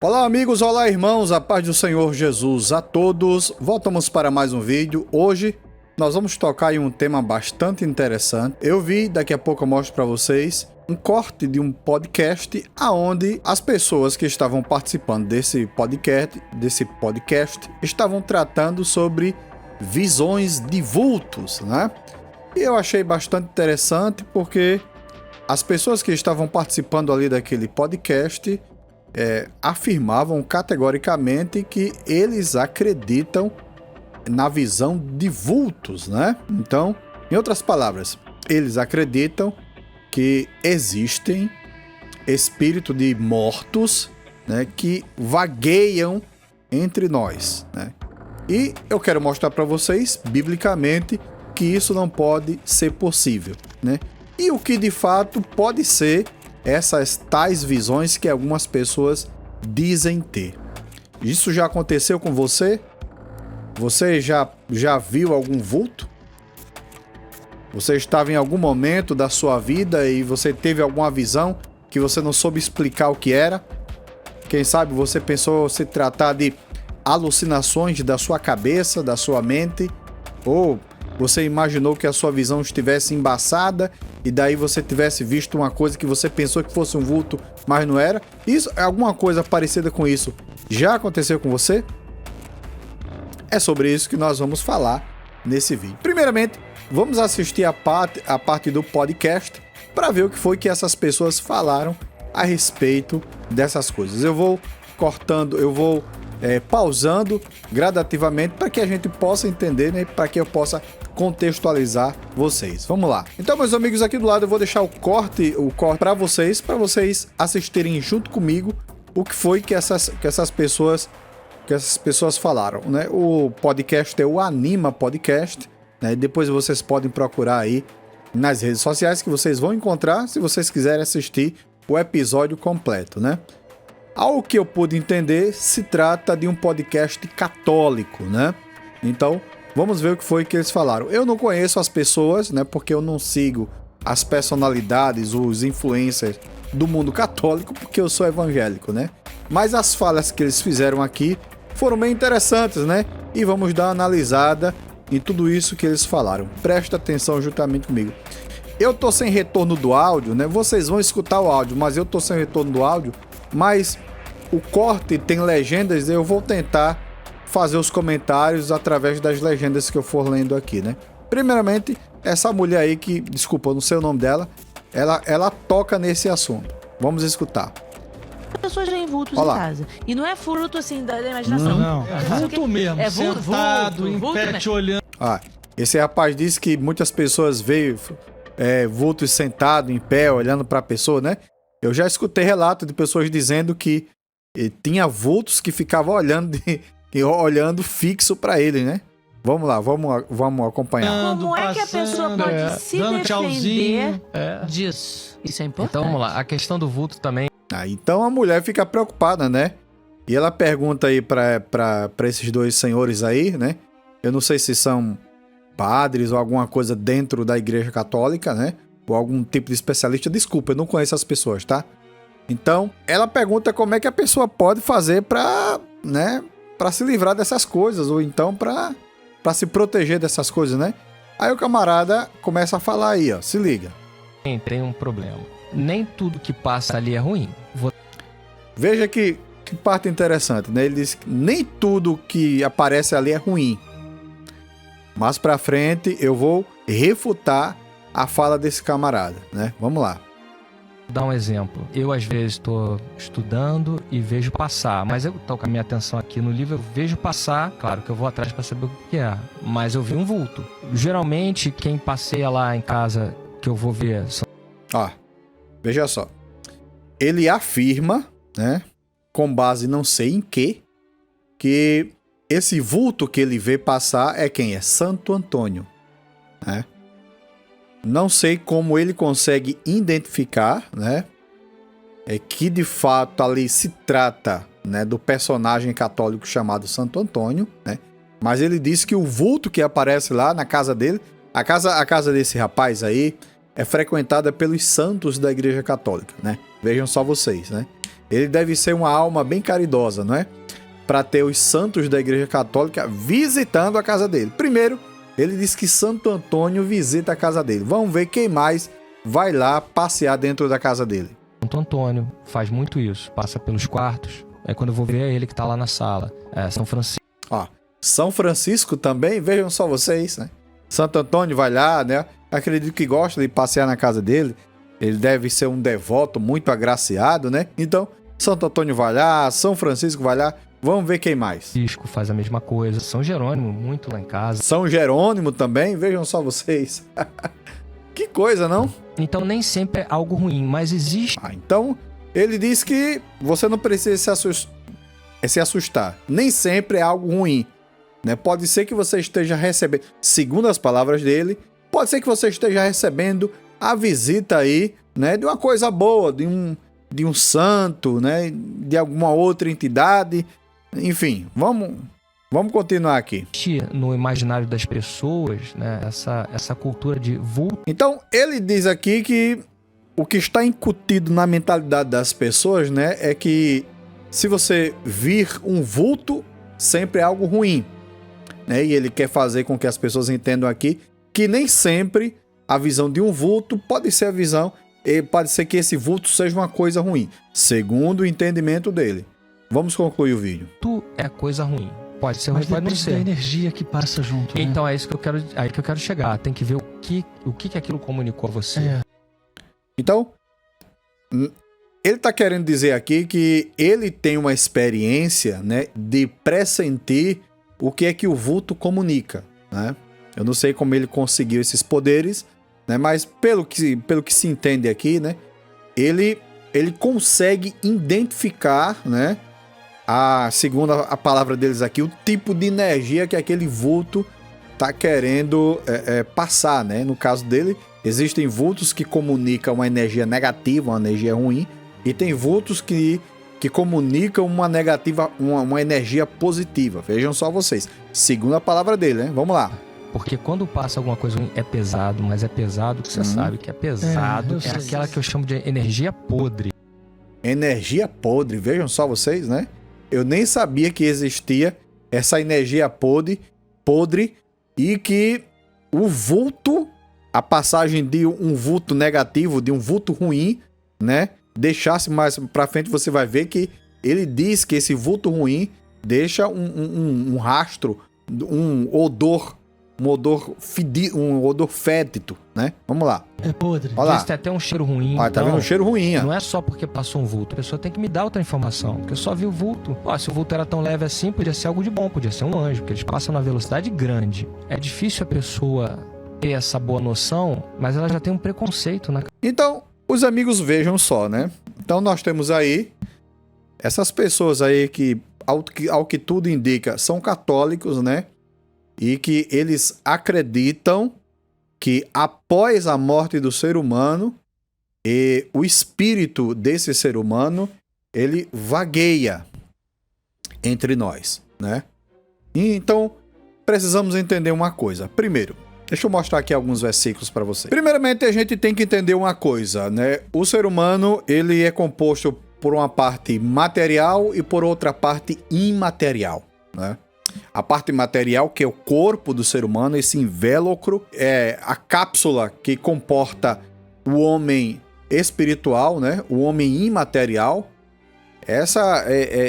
Olá amigos, olá irmãos, a paz do Senhor Jesus a todos. Voltamos para mais um vídeo. Hoje nós vamos tocar em um tema bastante interessante. Eu vi, daqui a pouco eu mostro para vocês, um corte de um podcast aonde as pessoas que estavam participando desse podcast estavam tratando sobre visões de vultos, né? E eu achei bastante interessante porque as pessoas que estavam participando ali daquele podcast afirmavam categoricamente que eles acreditam na visão de vultos, né? Então, em outras palavras, eles acreditam que existem espíritos de mortos, né, que vagueiam entre nós, né? E eu quero mostrar para vocês, biblicamente, que isso não pode ser possível, né? E o que de fato pode ser essas tais visões que algumas pessoas dizem ter. Isso já aconteceu com você? Você já viu algum vulto? Você estava em algum momento da sua vida e você teve alguma visão que você não soube explicar o que era? Quem sabe você pensou se tratar de alucinações da sua cabeça, da sua mente? Ou você imaginou que a sua visão estivesse embaçada e daí você tivesse visto uma coisa que você pensou que fosse um vulto, mas não era? Isso, alguma coisa parecida com isso já aconteceu com você? É sobre isso que nós vamos falar nesse vídeo. Primeiramente, vamos assistir a parte do podcast para ver o que foi que essas pessoas falaram a respeito dessas coisas. Eu vou cortando, eu vou pausando gradativamente para que a gente possa entender, né, para que eu possa contextualizar vocês. Vamos lá. Então, meus amigos, aqui do lado eu vou deixar o corte para vocês assistirem junto comigo o que foi que essas pessoas falaram, né? O podcast é o Anima Podcast, né? E depois vocês podem procurar aí nas redes sociais que vocês vão encontrar se vocês quiserem assistir o episódio completo, né? Ao que eu pude entender, se trata de um podcast católico, né? Então, vamos ver o que foi que eles falaram. Eu não conheço as pessoas, né? Porque eu não sigo as personalidades, os influencers do mundo católico, porque eu sou evangélico, né? Mas as falas que eles fizeram aqui foram bem interessantes, né? E vamos dar uma analisada em tudo isso que eles falaram. Presta atenção juntamente comigo. Eu tô sem retorno do áudio, né? Vocês vão escutar o áudio, mas eu tô sem retorno do áudio. Mas o corte tem legendas, eu vou tentar fazer os comentários através das legendas que eu for lendo aqui, né? Primeiramente, essa mulher aí que, desculpa, eu não sei o nome dela, ela toca nesse assunto. Vamos escutar. As pessoas veem vultos em casa. E não é fruto assim da imaginação. Não, é vulto mesmo. É sentado, em pé, te olhando. Esse rapaz disse que muitas pessoas veem vultos sentado em pé, olhando para a pessoa, né? Eu já escutei relato de pessoas dizendo que tinha vultos que ficavam olhando fixo para ele, né? Vamos lá, vamos acompanhar. Como é que a pessoa pode se defender disso? Isso é importante. Então vamos lá, a questão do vulto também. Então a mulher fica preocupada, né? E ela pergunta aí para esses dois senhores aí, né? Eu não sei se são padres ou alguma coisa dentro da igreja católica, né? Ou algum tipo de especialista. Desculpa, eu não conheço as pessoas, tá? Então, ela pergunta como é que a pessoa pode fazer para se livrar dessas coisas, ou então para se proteger dessas coisas, né? Aí o camarada começa a falar aí, ó, se liga. Tem um problema. Nem tudo que passa ali é ruim. Veja que parte interessante, né? Ele diz que nem tudo que aparece ali é ruim. Mais pra frente eu vou refutar a fala desse camarada, né? Vamos lá. Vou dar um exemplo. Eu, às vezes, estou estudando e vejo passar, mas eu tô com a minha atenção aqui no livro, eu vejo passar, claro que eu vou atrás para saber o que é, mas eu vi um vulto. Geralmente, quem passeia lá em casa que eu vou ver... Veja só. Ele afirma, né, com base não sei em que esse vulto que ele vê passar é quem? É Santo Antônio, né? Não sei como ele consegue identificar, né, que de fato ali se trata, né, do personagem católico chamado Santo Antônio, né? Mas ele diz que o vulto que aparece lá na casa dele, a casa desse rapaz aí, é frequentada pelos santos da Igreja Católica, né? Vejam só vocês, né? ele deve ser uma alma bem caridosa, não é? Para ter os santos da Igreja Católica visitando a casa dele. Primeiro, ele diz que Santo Antônio visita a casa dele. Vamos ver quem mais vai lá passear dentro da casa dele. Santo Antônio faz muito isso, passa pelos quartos. Quando eu vou ver, é ele que está lá na sala. São Francisco. Ó, São Francisco também, vejam só vocês, né? Santo Antônio vai lá, né? Acredito que gosta de passear na casa dele. Ele deve ser um devoto muito agraciado, né? Então, Santo Antônio vai lá, São Francisco vai lá. Vamos ver quem mais. Francisco faz a mesma coisa. São Jerônimo, muito lá em casa. São Jerônimo também, vejam só vocês. Que coisa, não? Então nem sempre é algo ruim, mas existe... Então, ele diz que você não precisa se assustar. Nem sempre é algo ruim, né? Pode ser que você esteja recebendo, segundo as palavras dele, pode ser que você esteja recebendo a visita aí, né, de uma coisa boa, de um santo, né, de alguma outra entidade. Enfim, vamos continuar aqui. No imaginário das pessoas, né, essa cultura de vulto. Então, ele diz aqui que o que está incutido na mentalidade das pessoas, né, é que se você vir um vulto, sempre é algo ruim, né? E ele quer fazer com que as pessoas entendam aqui que nem sempre a visão de um vulto pode ser a visão, pode ser que esse vulto seja uma coisa ruim, segundo o entendimento dele. Vamos concluir o vídeo. Tu é coisa ruim. Pode ser ruim, pode não ser. Da energia que passa junto, né? Então é isso que eu quero chegar. Tem que ver o que aquilo comunicou a você. Então, ele está querendo dizer aqui que ele tem uma experiência, né, de pressentir o que é que o vulto comunica, né? Eu não sei como ele conseguiu esses poderes, né, mas pelo que se entende aqui, né, ele consegue identificar, né, segundo a palavra deles aqui, o tipo de energia que aquele vulto está querendo passar, né? No caso dele, existem vultos que comunicam uma energia negativa, uma energia ruim, e tem vultos que comunicam uma negativa, uma energia positiva. Vejam só vocês, segundo a palavra dele, né? Vamos lá. Porque quando passa alguma coisa ruim, é pesado, mas é pesado que você sabe que é pesado. É aquela que eu chamo de energia podre. Energia podre, vejam só vocês, né? Eu nem sabia que existia essa energia podre e que o vulto, a passagem de um vulto negativo, de um vulto ruim, né? Deixasse mais pra frente, você vai ver que ele diz que esse vulto ruim deixa um rastro, um odor fétido, né? Vamos lá. É podre. Olha lá. Tem até um cheiro ruim. Tá vendo um cheiro ruim, ó. Não é só porque passou um vulto. A pessoa tem que me dar outra informação. Porque eu só vi o vulto. Se o vulto era tão leve assim, podia ser algo de bom. Podia ser um anjo. Porque eles passam na velocidade grande. É difícil a pessoa ter essa boa noção, mas ela já tem um preconceito, né? Então, os amigos vejam só, né? Então nós temos aí essas pessoas aí que, ao que tudo indica, são católicos, né? E que eles acreditam que após a morte do ser humano, o espírito desse ser humano, ele vagueia entre nós, né? E então, precisamos entender uma coisa. Primeiro, deixa eu mostrar aqui alguns versículos para vocês. Primeiramente, a gente tem que entender uma coisa, né? O ser humano, ele é composto por uma parte material e por outra parte imaterial, né? A parte material, que é o corpo do ser humano, esse invólucro, é a cápsula que comporta o homem espiritual, né? O homem imaterial.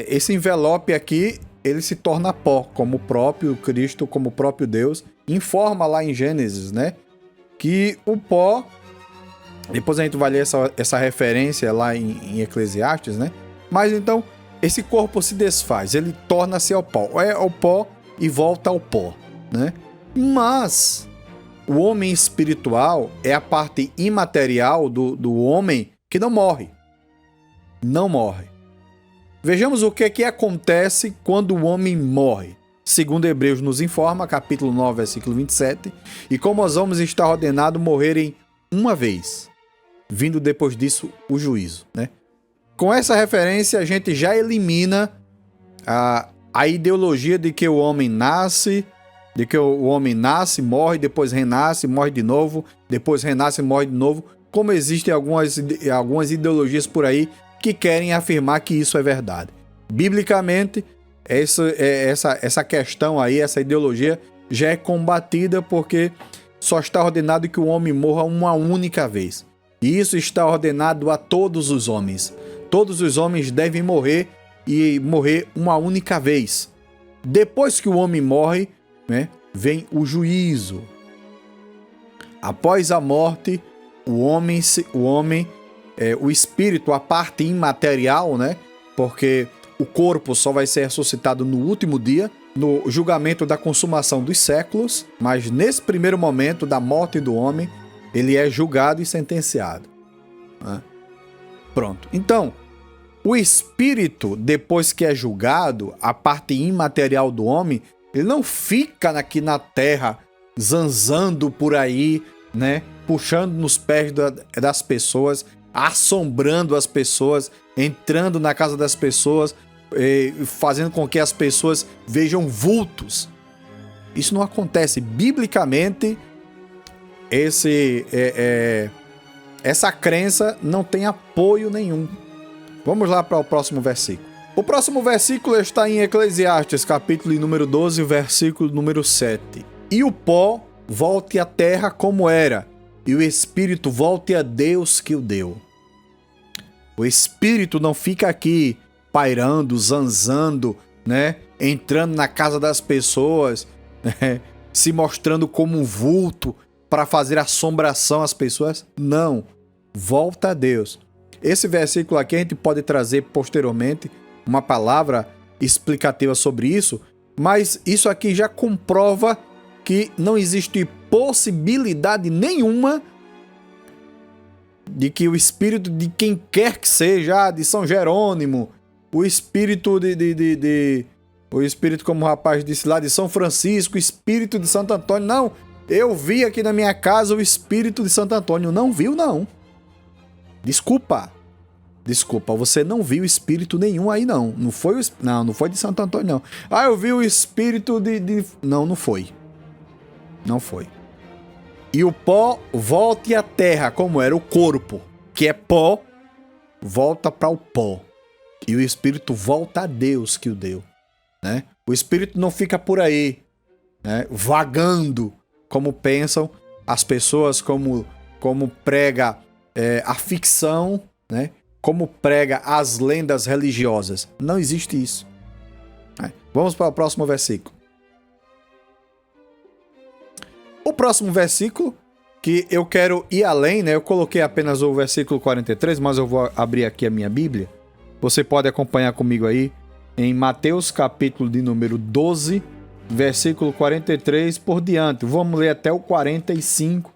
Esse envelope aqui, ele se torna pó, como o próprio Cristo, como o próprio Deus informa lá em Gênesis, né? Que o pó, depois a gente vai ler essa referência lá em Eclesiastes, né? Mas então, esse corpo se desfaz, ele torna-se ao pó. É ao pó e volta ao pó, né? Mas o homem espiritual é a parte imaterial do homem que não morre. Não morre. Vejamos o que acontece quando o homem morre. Segundo Hebreus nos informa, capítulo 9, versículo 27, e como os homens está ordenado morrerem uma vez, vindo depois disso o juízo, né? Com essa referência, a gente já elimina a ideologia de que o homem nasce, morre, depois renasce, morre de novo, depois renasce e morre de novo, como existem algumas ideologias por aí que querem afirmar que isso é verdade. Biblicamente, essa questão aí, essa ideologia já é combatida porque só está ordenado que o homem morra uma única vez. E isso está ordenado a todos os homens. Todos os homens devem morrer e morrer uma única vez. Depois que o homem morre, né, vem o juízo. Após a morte, o espírito, a parte imaterial, né, porque o corpo só vai ser ressuscitado no último dia, no julgamento da consumação dos séculos, mas nesse primeiro momento da morte do homem, ele é julgado e sentenciado. Né? Pronto. Então, o espírito, depois que é julgado, a parte imaterial do homem, ele não fica aqui na terra, zanzando por aí, né? Puxando nos pés das pessoas, assombrando as pessoas, entrando na casa das pessoas, fazendo com que as pessoas vejam vultos. Isso não acontece. Biblicamente, essa crença não tem apoio nenhum. Vamos lá para o próximo versículo. O próximo versículo está em Eclesiastes, capítulo número 12, versículo número 7. E o pó volte à terra como era, e o espírito volte a Deus que o deu. O espírito não fica aqui pairando, zanzando, né? Entrando na casa das pessoas, né? Se mostrando como um vulto para fazer assombração às pessoas. Não. Volta a Deus. Esse versículo aqui a gente pode trazer posteriormente uma palavra explicativa sobre isso, mas isso aqui já comprova que não existe possibilidade nenhuma de que o espírito de quem quer que seja, de São Jerônimo, o espírito o espírito, como o rapaz disse lá, de São Francisco, o espírito de Santo Antônio, não, eu vi aqui na minha casa o espírito de Santo Antônio. Não viu, não. Desculpa, você não viu espírito nenhum aí, não. Não foi de Santo Antônio, não. Ah, eu vi o espírito Não foi. Não foi. E o pó volte à terra, como era o corpo, que é pó, volta para o pó. E o espírito volta a Deus que o deu. Né? O espírito não fica por aí, né, vagando, como pensam as pessoas, como prega a ficção, né? Como prega as lendas religiosas. Não existe isso. Vamos para o próximo versículo. O próximo versículo, que eu quero ir além, né? Eu coloquei apenas o versículo 43, mas eu vou abrir aqui a minha Bíblia. Você pode acompanhar comigo aí em Mateus, capítulo de número 12, versículo 43 por diante. Vamos ler até o 45,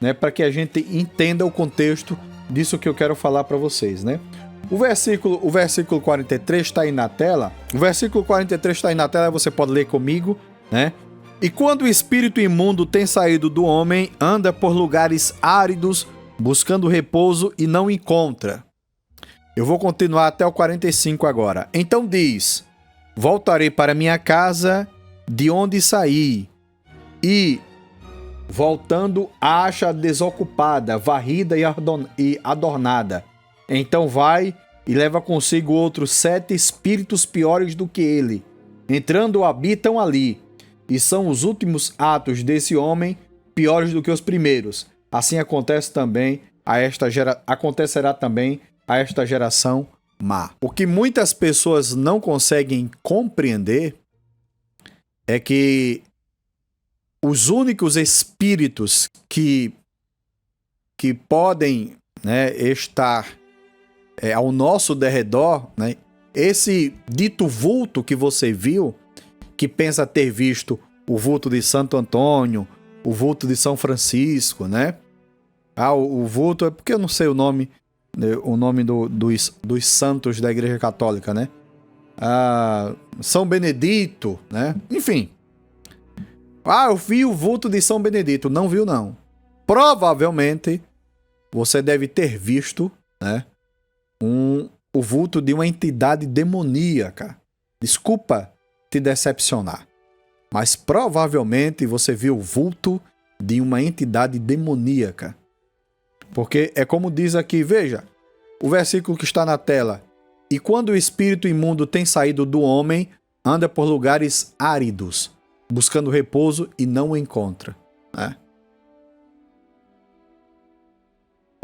né? Para que a gente entenda o contexto disso que eu quero falar para vocês, né? O versículo 43 está aí na tela. O versículo 43 está aí na tela, você pode ler comigo, né? E quando o espírito imundo tem saído do homem, anda por lugares áridos, buscando repouso e não encontra. Eu vou continuar até o 45 agora. Então diz: voltarei para minha casa, de onde saí, e voltando, acha desocupada, varrida e adornada. Então vai e leva consigo outros 7 espíritos piores do que ele. Entrando, habitam ali. E são os últimos atos desse homem piores do que os primeiros. Assim acontecerá também a esta geração má. O que muitas pessoas não conseguem compreender é que os únicos espíritos que podem, né, estar ao nosso derredor, né, esse dito vulto que você viu, que pensa ter visto o vulto de Santo Antônio, o vulto de São Francisco, né? O vulto é porque eu não sei o nome dos santos da Igreja Católica, né? São Benedito, né? Enfim. Eu vi o vulto de São Benedito. Não viu, não. Provavelmente, você deve ter visto, né, o vulto de uma entidade demoníaca. Desculpa te decepcionar, mas provavelmente você viu o vulto de uma entidade demoníaca. Porque é como diz aqui, veja, o versículo que está na tela. E quando o espírito imundo tem saído do homem, anda por lugares áridos, buscando repouso e não o encontra. Né?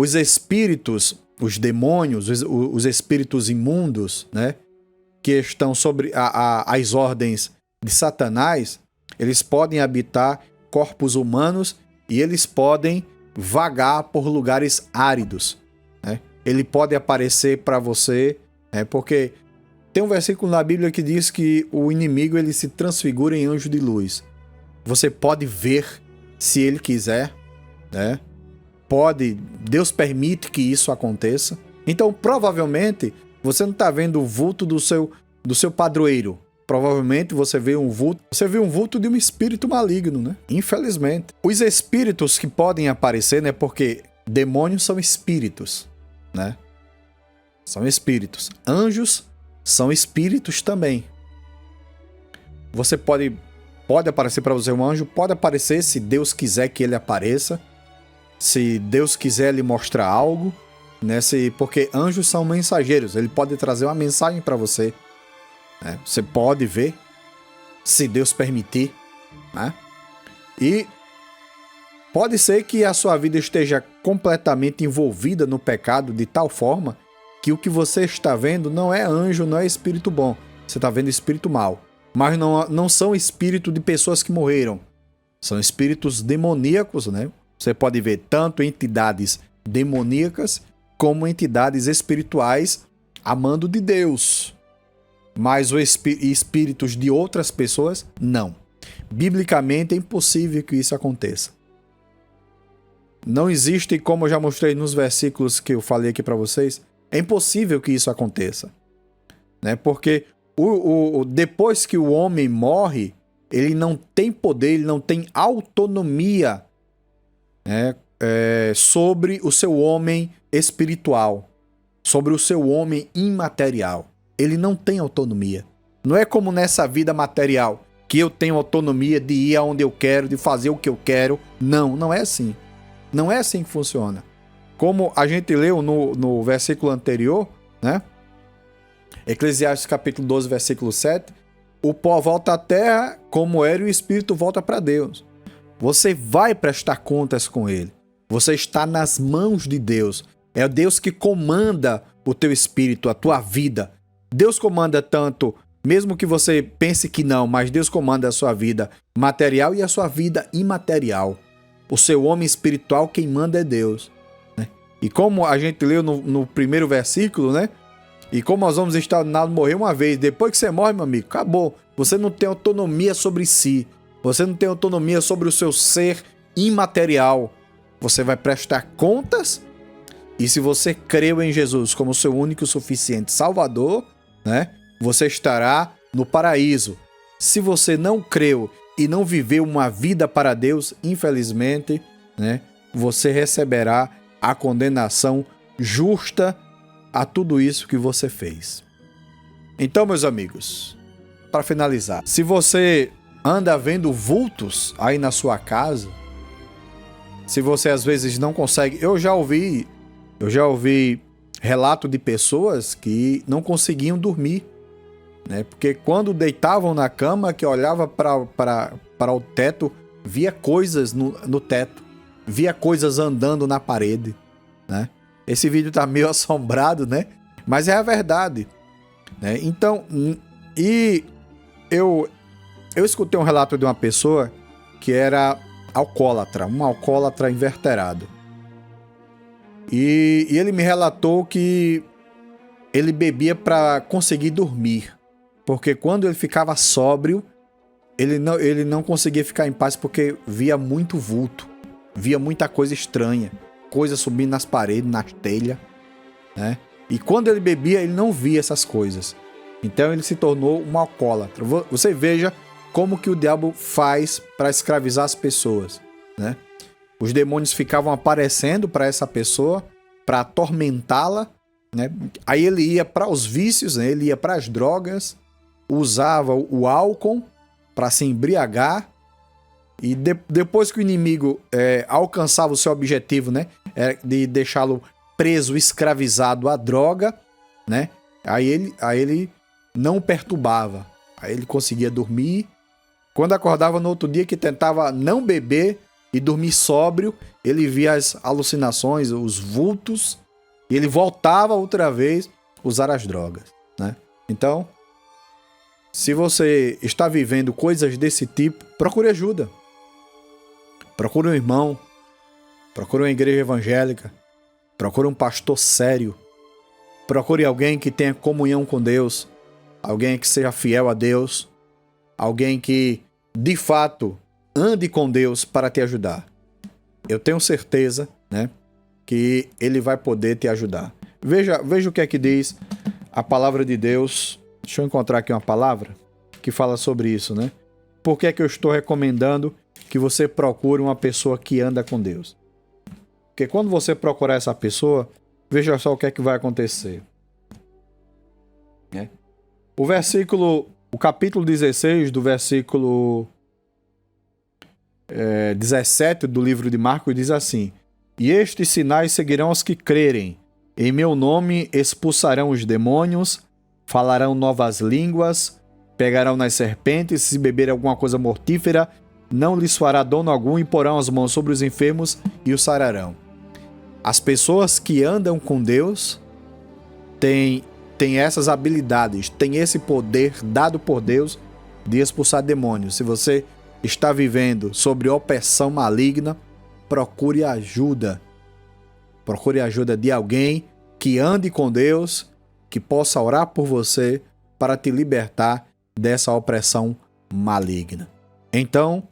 Os espíritos, os demônios, os espíritos imundos, né, que estão sobre as ordens de Satanás, eles podem habitar corpos humanos e eles podem vagar por lugares áridos. Né? Ele pode aparecer para você, porque tem um versículo na Bíblia que diz que o inimigo ele se transfigura em anjo de luz. Você pode ver se ele quiser, né? Deus permite que isso aconteça. Então, provavelmente, você não está vendo o vulto do seu padroeiro. Provavelmente você vê um vulto de um espírito maligno, né? Infelizmente. Os espíritos que podem aparecer, né? Porque demônios são espíritos, né? São espíritos. Anjos são espíritos também. Você pode aparecer para você um anjo, pode aparecer se Deus quiser que ele apareça. Se Deus quiser lhe mostrar algo, né? Porque anjos são mensageiros, ele pode trazer uma mensagem para você. Né? Você pode ver, se Deus permitir. Né? E pode ser que a sua vida esteja completamente envolvida no pecado de tal forma que o que você está vendo não é anjo, não é espírito bom. Você está vendo espírito mau. Mas não são espíritos de pessoas que morreram. São espíritos demoníacos, né? Você pode ver tanto entidades demoníacas como entidades espirituais amando de Deus. Mas os espíritos de outras pessoas, não. Biblicamente é impossível que isso aconteça. Não existe, como eu já mostrei nos versículos que eu falei aqui para vocês, é impossível que isso aconteça. Né? Porque depois que o homem morre, ele não tem poder, ele não tem autonomia, né, sobre o seu homem espiritual, sobre o seu homem imaterial. Ele não tem autonomia. Não é como nessa vida material, que eu tenho autonomia de ir aonde eu quero, de fazer o que eu quero. Não, não é assim. Não é assim que funciona. Como a gente leu no versículo anterior, né? Eclesiastes capítulo 12, versículo 7, o pó volta à terra como era e o espírito volta para Deus. Você vai prestar contas com ele. Você está nas mãos de Deus. É Deus que comanda o teu espírito, a tua vida. Deus comanda tanto, mesmo que você pense que não, mas Deus comanda a sua vida material e a sua vida imaterial. O seu homem espiritual, quem manda é Deus. Né? E como a gente leu no primeiro versículo, né? E como nós vamos estar morrer uma vez, depois que você morre, meu amigo, acabou. Você não tem autonomia sobre si. Você não tem autonomia sobre o seu ser imaterial. Você vai prestar contas. E se você creu em Jesus como seu único e suficiente Salvador, né, você estará no paraíso. Se você não creu e não viveu uma vida para Deus, infelizmente, né, você receberá a condenação justa a tudo isso que você fez. Então, meus amigos, para finalizar, se você anda vendo vultos aí na sua casa, se você às vezes não consegue... Eu já ouvi relato de pessoas que não conseguiam dormir, né? Porque quando deitavam na cama, que olhava para o teto, via coisas no teto, via coisas andando na parede, né? Esse vídeo tá meio assombrado, né? Mas é a verdade, né? Então, e eu escutei um relato de uma pessoa que era alcoólatra, um alcoólatra inveterado. E ele me relatou que ele bebia para conseguir dormir, porque quando ele ficava sóbrio, ele não conseguia ficar em paz porque via muito vulto, via muita coisa estranha, coisa subindo nas paredes, nas telhas, né? E quando ele bebia, ele não via essas coisas. Então ele se tornou um alcoólatra. Você veja como que o diabo faz para escravizar as pessoas, né? Os demônios ficavam aparecendo para essa pessoa, para atormentá-la, né? Aí ele ia para os vícios, né? Ele ia para as drogas, usava o álcool para se embriagar. E depois que o inimigo alcançava o seu objetivo, né? De deixá-lo preso, escravizado à droga, né? Aí ele não perturbava. Aí ele conseguia dormir. Quando acordava no outro dia, que tentava não beber e dormir sóbrio, ele via as alucinações, os vultos, e ele voltava outra vez a usar as drogas, né? Então, se você está vivendo coisas desse tipo, procure ajuda. Procure um irmão, procure uma igreja evangélica, procure um pastor sério, procure alguém que tenha comunhão com Deus, alguém que seja fiel a Deus, alguém que, de fato, ande com Deus para te ajudar. Eu tenho certeza, né, que Ele vai poder te ajudar. Veja o que é que diz a palavra de Deus. Deixa eu encontrar aqui uma palavra que fala sobre isso, né? Por que é que eu estou recomendando que você procure uma pessoa que anda com Deus? Porque quando você procurar essa pessoa, veja só o que é que vai acontecer. O capítulo 16, do versículo 17 do livro de Marcos diz assim: E estes sinais seguirão os que crerem. Em meu nome expulsarão os demônios, falarão novas línguas, pegarão nas serpentes, se beberem alguma coisa mortífera, não lhes fará dano algum, e porão as mãos sobre os enfermos e os sararão. As pessoas que andam com Deus têm essas habilidades, têm esse poder dado por Deus de expulsar demônios. Se você está vivendo sobre opressão maligna, procure ajuda. Procure ajuda de alguém que ande com Deus, que possa orar por você para te libertar dessa opressão maligna. Então,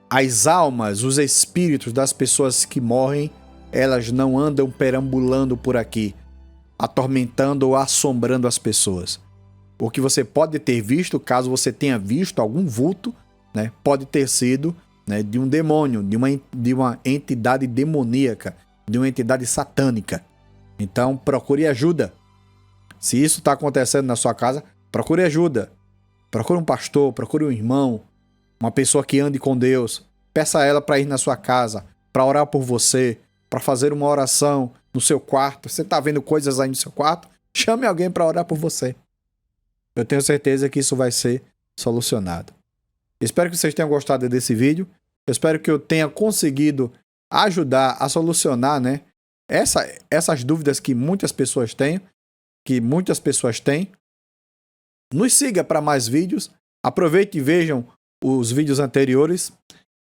as almas, os espíritos das pessoas que morrem, elas não andam perambulando por aqui, atormentando ou assombrando as pessoas. O que você pode ter visto, caso você tenha visto algum vulto, né, pode ter sido, né, de um demônio, de uma entidade demoníaca, de uma entidade satânica. Então, procure ajuda. Se isso está acontecendo na sua casa, procure ajuda. Procure um pastor, procure um irmão, uma pessoa que ande com Deus. Peça a ela para ir na sua casa, para orar por você, para fazer uma oração no seu quarto. Você está vendo coisas aí no seu quarto? Chame alguém para orar por você. Eu tenho certeza que isso vai ser solucionado. Espero que vocês tenham gostado desse vídeo. Eu espero que eu tenha conseguido ajudar a solucionar, né, essas dúvidas que muitas pessoas têm. Nos siga para mais vídeos. Aproveite e vejam os vídeos anteriores.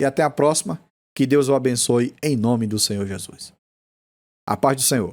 E até a próxima. Que Deus o abençoe em nome do Senhor Jesus. A paz do Senhor.